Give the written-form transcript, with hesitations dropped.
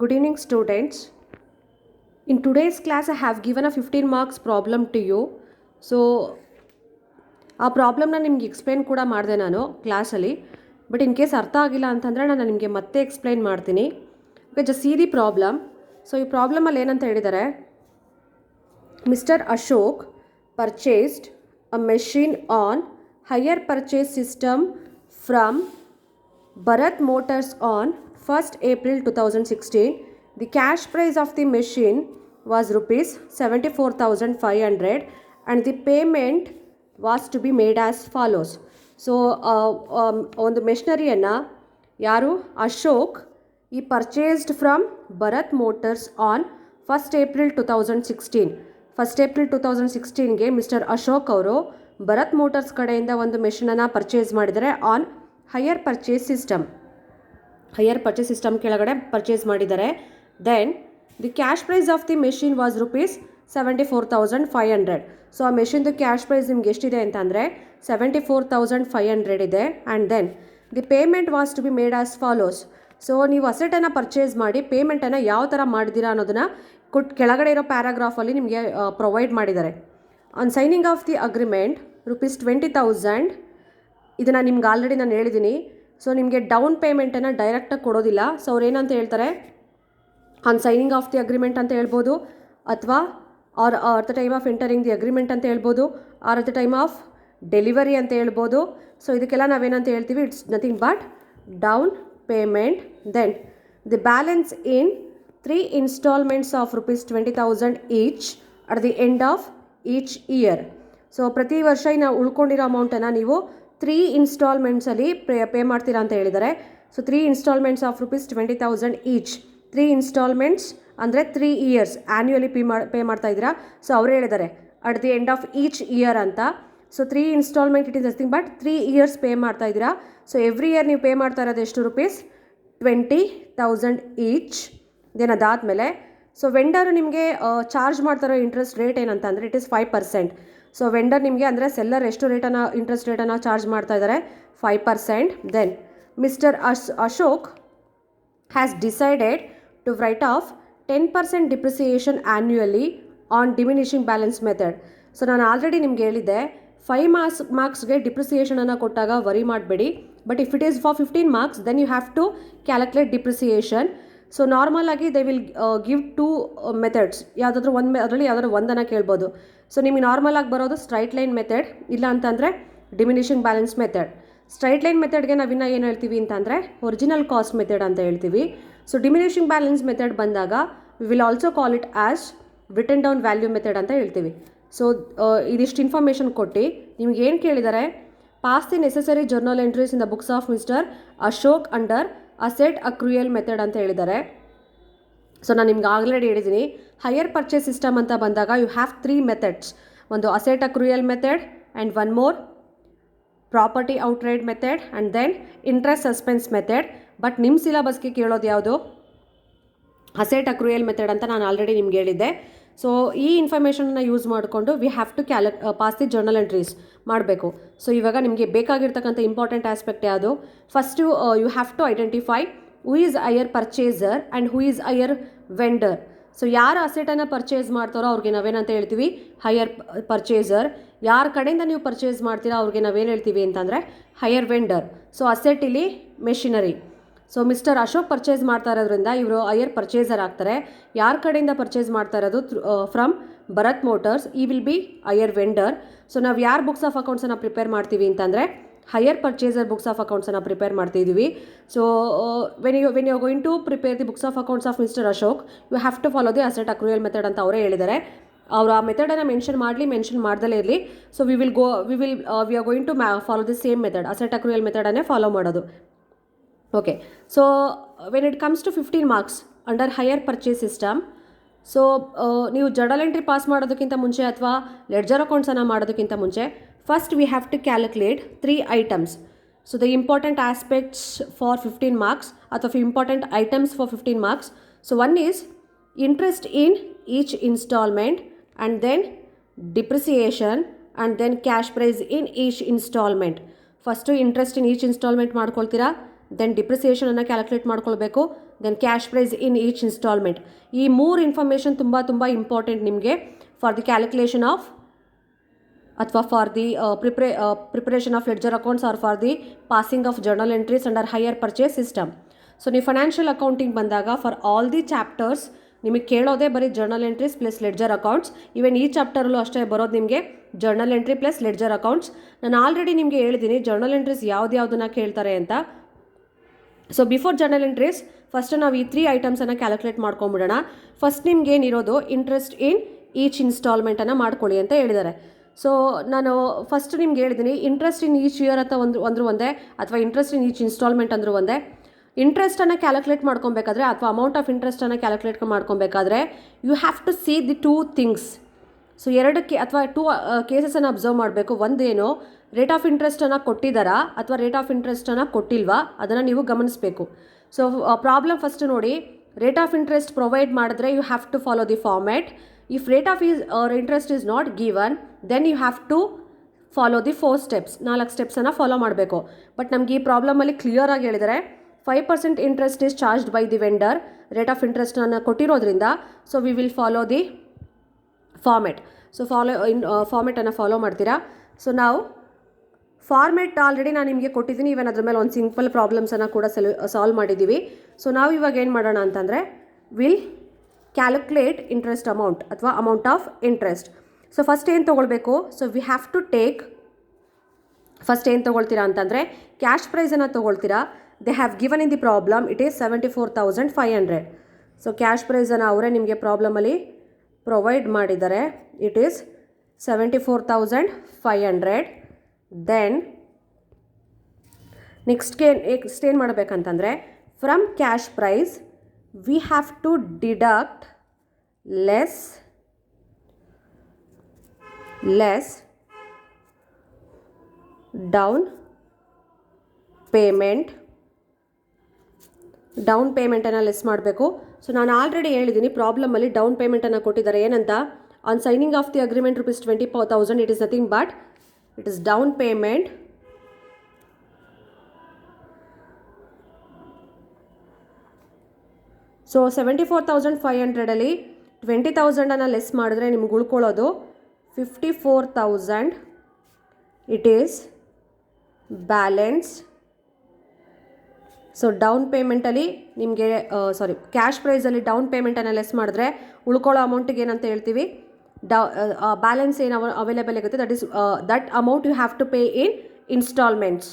Good evening, students. In today's class, I have given a 15 marks problem to you. So, ಆ ಪ್ರಾಬ್ಲಮ್ನ ನಿಮ್ಗೆ explain ಕೂಡ ಮಾಡಿದೆ ನಾನು ಕ್ಲಾಸಲ್ಲಿ. ಬಟ್ ಇನ್ ಕೇಸ್ ಅರ್ಥ ಆಗಿಲ್ಲ ಅಂತಂದರೆ ನಾನು ನಿಮಗೆ ಮತ್ತೆ ಎಕ್ಸ್ಪ್ಲೈನ್ ಮಾಡ್ತೀನಿ. Okay, just see the problem. So ಈ ಪ್ರಾಬ್ಲಮಲ್ಲಿ ಏನಂತ ಹೇಳಿದ್ದಾರೆ, mister Ashok purchased a machine on hire purchase system from Bharat Motors on 1st April 2016. The cash price of the machine was rupees 74,500 and the payment was to be made as follows. So, ಒಂದು ಮೆಷಿನರಿಯನ್ನು ಯಾರು ಅಶೋಕ್ ಈ purchased from Bharat motors on 1st April 2016. 1st April 2016ಗೆ mister Ashok ಅವರು Bharat motors ಕಡೆಯಿಂದ ಒಂದು ಮೆಷಿನನ್ನು purchase ಮಾಡಿದರೆ on hire purchase system ಕೆಳಗಡೆ ಪರ್ಚೇಸ್ ಮಾಡಿದ್ದಾರೆ. Then the cash price of the machine was rupees 74,500. So ಆ ಮೆಷಿನ್ದು ಕ್ಯಾಶ್ ಪ್ರೈಸ್ ನಿಮ್ಗೆ ಎಷ್ಟಿದೆ ಅಂತಂದರೆ 74,500 ಇದೆ. And then the payment was to be made as follows. So ನೀವು ಅಸೆಟನ್ನು ಪರ್ಚೇಸ್ ಮಾಡಿ ಪೇಮೆಂಟನ್ನು ಯಾವ ಥರ ಮಾಡಿದ್ದೀರಾ ಅನ್ನೋದನ್ನು ಕೆಳಗಡೆ ಇರೋ ಪ್ಯಾರಾಗ್ರಾಫಲ್ಲಿ ನಿಮಗೆ ಪ್ರೊವೈಡ್ ಮಾಡಿದ್ದಾರೆ. On signing of the agreement ₹20,000. ಇದನ್ನು ನಿಮ್ಗೆ ಆಲ್ರೆಡಿ ನಾನು ಹೇಳಿದ್ದೀನಿ. ಸೊ ನಿಮಗೆ ಡೌನ್ ಪೇಮೆಂಟನ್ನು ಡೈರೆಕ್ಟಾಗಿ ಕೊಡೋದಿಲ್ಲ. ಸೊ ಅವ್ರು ಏನಂತ ಹೇಳ್ತಾರೆ, on signing of the agreement ಅಂತ ಹೇಳ್ಬೋದು, ಅಥವಾ or the time of entering the agreement ಅಂತ ಹೇಳ್ಬೋದು, or the time of delivery ಅಂತ ಹೇಳ್ಬೋದು. ಸೊ ಇದಕ್ಕೆಲ್ಲ ನಾವೇನಂತ ಹೇಳ್ತೀವಿ, it's nothing but down payment. Then the balance in 3 instalments of ₹20,000 each at the end of each year. So ಪ್ರತಿ ವರ್ಷ ನಾವು ಉಳ್ಕೊಂಡಿರೋ ಅಮೌಂಟನ್ನು ನೀವು 3 ಇನ್ಸ್ಟಾಲ್ಮೆಂಟ್ಸಲ್ಲಿ ಪೇ ಮಾಡ್ತೀರಾ ಅಂತ ಹೇಳಿದ್ದಾರೆ. So 3 instalments of ₹20,000 each. 3 instalments ಅಂದರೆ 3 ಇಯರ್ಸ್ ಆ್ಯನ್ಯುಯಲಿ ಪೇ ಮಾಡ್ತಾ ಇದ್ದೀರಾ. ಸೊ ಅವರು ಹೇಳಿದ್ದಾರೆ at the end of each year ಅಂತ. So 3 instalment it is nothing but 3 years pay ಮಾಡ್ತಾ ಇದ್ದೀರಾ. ಸೊ ಎವ್ರಿ ಇಯರ್ ನೀವು ಪೇ ಮಾಡ್ತಾ ಇರೋದು ಎಷ್ಟು ₹20,000 ಈಚ್. ದೆನ್ ಅದಾದಮೇಲೆ ಸೊ ವೆಂಡರು ನಿಮಗೆ ಚಾರ್ಜ್ ಮಾಡ್ತಾರೋ ಇಂಟ್ರೆಸ್ಟ್ ರೇಟ್ ಏನಂತ ಅಂದರೆ ಇಟ್ ಇಸ್ 5%. ಸೊ ವೆಂಡರ್ ನಿಮಗೆ ಅಂದರೆ ಸೆಲ್ಲರ್ ಎಷ್ಟು ಇಂಟ್ರೆಸ್ಟ್ ರೇಟನ್ನು ಚಾರ್ಜ್ ಮಾಡ್ತಾ ಇದ್ದಾರೆ, 5%. Then mister Ashok has decided to write off 10% depreciation annually on diminishing balance method. So ನಾನು ಆಲ್ರೆಡಿ ನಿಮ್ಗೆ ಹೇಳಿದ್ದೆ 5 ಮಾರ್ಕ್ಸ್ಗೆ ಡಿಪ್ರಿಸಿಯೇಷನನ್ನು ಕೊಟ್ಟಾಗ ವರಿ ಮಾಡಬೇಡಿ. But if it is for 15 marks then you have to calculate depreciation. So normal ಆಗಿ ದೇ ವಿಲ್ ಗಿವ್ 2 ಮೆಥಡ್ಸ್. ಯಾವುದಾದ್ರೂ ಅದರಲ್ಲಿ ಯಾವುದಾದ್ರೂ ಒಂದನ್ನು ಕೇಳ್ಬೋದು. ಸೊ ನಿಮಗೆ ನಾರ್ಮಲ್ ಆಗಿ ಬರೋದು ಸ್ಟ್ರೈಟ್ ಲೈನ್ ಮೆಥಡ್, ಇಲ್ಲ ಅಂತಂದರೆ diminishing balance method. Straight line ಮೆಥಡ್ಗೆ ನಾವಿನ್ನ ಏನು ಹೇಳ್ತೀವಿ ಅಂತಂದರೆ ಒರಿಜಿನಲ್ ಕಾಸ್ಟ್ ಮೆಥಡ್ ಅಂತ ಹೇಳ್ತೀವಿ. ಸೊ ಡಿಮಿನಿಷಿಂಗ್ ಬ್ಯಾಲೆನ್ಸ್ ಮೆಥಡ್ ಬಂದಾಗ we will also call it as written down value method ಅಂತ ಹೇಳ್ತೀವಿ. ಸೊ ಇದಿಷ್ಟು ಇನ್ಫಾರ್ಮೇಷನ್ ಕೊಟ್ಟು ನಿಮ್ಗೆ ಏನು ಕೇಳಿದ್ದಾರೆ, pass the necessary journal entries in the books of mister Ashok under asset accrual method ಅಂತ ಹೇಳಿದ್ದಾರೆ. ಸೊ ನಾನು ನಿಮ್ಗೆ ಆಲ್ರೆಡಿ ಹೇಳಿದ್ದೀನಿ, ಹೈಯರ್ ಪರ್ಚೇಸ್ ಸಿಸ್ಟಮ್ ಅಂತ ಬಂದಾಗ ಯು ಹ್ಯಾವ್ 3 ಮೆಥಡ್ಸ್. ಒಂದು asset accrual method and one more property outright method and then interest suspense method. But ನಿಮ್ಮ ಸಿಲೆಬಸ್ಗೆ ಕೇಳೋದು ಯಾವುದು, ಅಸೆಟ್ ಅಕ್ರೂಯಲ್ ಮೆಥಡ್ ಅಂತ ನಾನು ಆಲ್ರೆಡಿ ನಿಮ್ಗೆ ಹೇಳಿದ್ದೆ. ಸೊ ಈ ಇನ್ಫಾರ್ಮೇಷನನ್ನು ಯೂಸ್ ಮಾಡಿಕೊಂಡು we have to pass the journal entries ಮಾಡಬೇಕು. ಸೊ ಇವಾಗ ನಿಮಗೆ ಬೇಕಾಗಿರ್ತಕ್ಕಂಥ ಇಂಪಾರ್ಟೆಂಟ್ ಆಸ್ಪೆಕ್ಟ್ ಯಾವುದು, first you have to identify who is hire purchaser and who is hire vendor. So ಯಾರು ಅಸೆಟನ್ನು ಪರ್ಚೇಸ್ ಮಾಡ್ತಾರೋ ಅವ್ರಿಗೆ ನಾವೇನಂತ ಹೇಳ್ತೀವಿ, ಹೈಯರ್ ಪರ್ಚೇಸರ್. ಯಾರ ಕಡೆಯಿಂದ ನೀವು ಪರ್ಚೇಸ್ ಮಾಡ್ತೀರಾ ಅವ್ರಿಗೆ ನಾವೇನು ಹೇಳ್ತೀವಿ ಅಂತಂದರೆ ಹೈಯರ್ ವೆಂಡರ್. ಸೊ ಅಸೆಟ್ ಇಲ್ಲಿ machinery. So mister Ashok purchase ಮಾಡ್ತಾ ಇರೋದ್ರಿಂದ ಇವರು ಹೈಯರ್ ಪರ್ಚೇಸರ್ ಆಗ್ತಾರೆ. ಯಾರ ಕಡೆಯಿಂದ ಪರ್ಚೇಸ್ ಮಾಡ್ತಾ ಇರೋದು, ಫ್ರಮ್ ಭರತ್ ಮೋಟರ್ಸ್, ಈ will be hire vendor. So ನಾವು ಯಾರು ಬುಕ್ಸ್ ಆಫ್ ಅಕೌಂಟ್ಸನ್ನು ಪ್ರಿಪೇರ್ ಮಾಡ್ತೀವಿ ಅಂತಂದರೆ ಹೈಯರ್ ಪರ್ಚೇಸರ್ ಬುಕ್ಸ್ ಆಫ್ ಅಕೌಂಟ್ಸನ್ನು ಪ್ರಿಪೇರ್ ಮಾಡ್ತಿದ್ದೀವಿ. So when you going to prepare the books of accounts of mister Ashok you have to follow the asset accrual method ಅಂತ ಅವರೇ ಹೇಳಿದ್ದಾರೆ. ಅವರು ಆ ಮೆಥಡನ್ನು ಮೆನ್ಷನ್ ಮಾಡದಲ್ಲೇ ಇರಲಿ. So we are going to follow the same method, asset accrual ಮೆಥಡನ್ನೇ follow ಮಾಡೋದು. Okay, so when it comes to 15 marks under hire purchase system, so ನೀವು ಜರ್ನಲ್ ಎಂಟ್ರಿ ಪಾಸ್ ಮಾಡೋದಕ್ಕಿಂತ ಮುಂಚೆ ಅಥವಾ ಲೆಡ್ಜರ್ ಅಕೌಂಟ್ಸನ್ನು ಮಾಡೋದಕ್ಕಿಂತ ಮುಂಚೆ first we have to calculate 3 items. So the important aspects for 15 marks ಅಥವಾ important items for 15 marks. So one is interest in each instalment and then depreciation and then cash price in each instalment. First interest in each instalment ಮಾಡ್ಕೊಳ್ತೀರಾ, then ಡಿಪ್ರಿಸಿಯೇಷನನ್ನು calculate ಮಾಡ್ಕೊಳ್ಬೇಕು, then cash price in each instalment. ಈ 3 information ತುಂಬ important ನಿಮಗೆ for the calculation of ಅಥವಾ for the preparation of ledger accounts or for the passing of journal entries under hire purchase system. So ನೀವು financial accounting ಬಂದಾಗ for all the chapters ನಿಮಗೆ ಕೇಳೋದೇ ಬರೀ ಜರ್ನಲ್ ಎಂಟ್ರೀಸ್ ಪ್ಲಸ್ ಲೆಡ್ಜರ್ ಅಕೌಂಟ್ಸ್. ಈವನ್ ಈ ಚಾಪ್ಟರಲ್ಲೂ ಅಷ್ಟೇ ಬರೋದು ನಿಮಗೆ journal entry plus ledger accounts. ನಾನು ಆಲ್ರೆಡಿ ನಿಮಗೆ ಹೇಳಿದ್ದೀನಿ ಜರ್ನಲ್ ಎಂಟ್ರೀಸ್ ಯಾವುದನ್ನ ಕೇಳ್ತಾರೆ ಅಂತ. So before journal entries first ನಾವು ಈ 3 ಐಟಮ್ಸನ್ನು ಕ್ಯಾಲ್ಕುಲೇಟ್ ಮಾಡ್ಕೊಂಬಿಡೋಣ. ಫಸ್ಟ್ ನಿಮ್ಗೆ ಏನಿರೋದು ಇಂಟ್ರೆಸ್ಟ್ ಇನ್ ಈಚ್ ಇನ್ಸ್ಟಾಲ್ಮೆಂಟನ್ನು ಮಾಡ್ಕೊಳ್ಳಿ ಅಂತ ಹೇಳಿದ್ದಾರೆ. ಸೊ ನಾನು ಫಸ್ಟ್ ನಿಮ್ಗೆ ಹೇಳಿದ್ದೀನಿ ಇಂಟ್ರೆಸ್ಟ್ ಇನ್ ಈಚ್ ಇಯರ್ ಅಂತ ಅಂದರೂ ಒಂದೇ ಅಥವಾ ಇಂಟ್ರೆಸ್ಟ್ ಇನ್ ಈಚ್ ಇನ್ಸ್ಟಾಲ್ಮೆಂಟ್ ಅಂದರೂ ಒಂದೇ. ಇಂಟ್ರೆಸ್ಟನ್ನು ಕ್ಯಾಲ್ಕುಲೇಟ್ ಮಾಡ್ಕೊಬೇಕಾದ್ರೆ ಅಥವಾ ಅಮೌಂಟ್ ಆಫ್ ಇಂಟ್ರೆಸ್ಟನ್ನು ಕ್ಯಾಲ್ಕುಲೇಟ್ ಮಾಡ್ಕೊಬೇಕಾದ್ರೆ you have to see the 2 things. So 2 ಅಥವಾ 2 ಕೇಸಸನ್ನು ಅಬ್ಸರ್ವ್ ಮಾಡಬೇಕು. ಒಂದೇನು ರೇಟ್ ಆಫ್ ಇಂಟ್ರೆಸ್ಟನ್ನು ಕೊಟ್ಟಿದ್ದಾರಾ ಅಥವಾ ರೇಟ್ ಆಫ್ ಇಂಟ್ರೆಸ್ಟನ್ನು ಕೊಟ್ಟಿಲ್ವಾ ಅದನ್ನು ನೀವು ಗಮನಿಸಬೇಕು. ಸೊ ಪ್ರಾಬ್ಲಮ್ ಫಸ್ಟ್ ನೋಡಿ, ರೇಟ್ ಆಫ್ ಇಂಟ್ರೆಸ್ಟ್ ಪ್ರೊವೈಡ್ ಮಾಡಿದ್ರೆ you have to follow the format. If rate of interest is not given then you have to follow the 4 steps, 4 ಸ್ಟೆಪ್ಸನ್ನು follow ಮಾಡಬೇಕು. But ನಮಗೆ ಈ ಪ್ರಾಬ್ಲಮಲ್ಲಿ ಕ್ಲಿಯರ್ ಆಗಿ ಹೇಳಿದರೆ 5% interest is charged by the vendor. Rate of ಇಂಟ್ರೆಸ್ಟನ್ನು ಕೊಟ್ಟಿರೋದ್ರಿಂದ so we will follow the format. So ಫಾರ್ಮೆಟನ್ನು ಫಾಲೋ ಮಾಡ್ತೀರಾ. ಸೊ ನಾವು ಫಾರ್ಮೆಟ್ ಆಲ್ರೆಡಿ ನಾನು ನಿಮಗೆ ಕೊಟ್ಟಿದ್ದೀನಿ. ಇವನ್ ಅದ್ರ ಮೇಲೆ ಒಂದು ಸಿಂಪಲ್ ಪ್ರಾಬ್ಲಮ್ಸನ್ನು ಕೂಡ ಸಾಲ್ವ್ ಮಾಡಿದ್ದೀವಿ. ಸೊ ನಾವು ಇವಾಗ ಏನು ಮಾಡೋಣ ಅಂತಂದರೆ ವಿಲ್ ಕ್ಯಾಲ್ಕುಲೇಟ್ ಇಂಟ್ರೆಸ್ಟ್ ಅಮೌಂಟ್ ಅಥವಾ amount of interest. So first ಏನು ತೊಗೊಳ್ಬೇಕು, so we have to take first ಏನು ತೊಗೊಳ್ತೀರಾ ಅಂತಂದರೆ ಕ್ಯಾಶ್ ಪ್ರೈಸನ್ನು ತೊಗೊಳ್ತೀರಾ. They have given in the problem it is 74,500. So cash ಪ್ರೈಸನ್ನು ಅವರೇ ನಿಮಗೆ ಪ್ರಾಬ್ಲಮಲ್ಲಿ ಪ್ರೊವೈಡ್ ಮಾಡಿದ್ದಾರೆ. It is 74,500. ದೆನ್ ನೆಕ್ಸ್ಟ್ ಏನು ಮಾಡಬೇಕಂತಂದರೆ from cash price we have to deduct less down ಪೇಮೆಂಟನ್ನು ಲೆಸ್ ಮಾಡಬೇಕು. ಸೊ ನಾನು ಆಲ್ರೆಡಿ ಹೇಳಿದ್ದೀನಿ ಪ್ರಾಬ್ಲಮಲ್ಲಿ ಡೌನ್ ಪೇಮೆಂಟನ್ನು ಕೊಟ್ಟಿದ್ದಾರೆ. ಏನಂತ, on signing of the agreement rupees 20,000 it is nothing but it is down payment. So 74,500ಅಲ್ಲಿ 20,000 ಲೆಸ್ ಮಾಡಿದ್ರೆ ನಿಮ್ಗೆ ಉಳ್ಕೊಳ್ಳೋದು 54,000. It is balance. So down ಪೇಮೆಂಟಲ್ಲಿ ನಿಮಗೆ ಕ್ಯಾಶ್ ಪ್ರೈಸಲ್ಲಿ ಡೌನ್ ಪೇಮೆಂಟನ್ನು ಲೆಸ್ ಮಾಡಿದ್ರೆ ಉಳ್ಕೊಳ್ಳೋ ಅಮೌಂಟಿಗೆ ಏನಂತ ಹೇಳ್ತೀವಿ, ಬ್ಯಾಲೆನ್ಸ್ ಏನು ಅವೈಲೇಬಲ್ ಆಗುತ್ತೆ that amount you have to pay in instalments.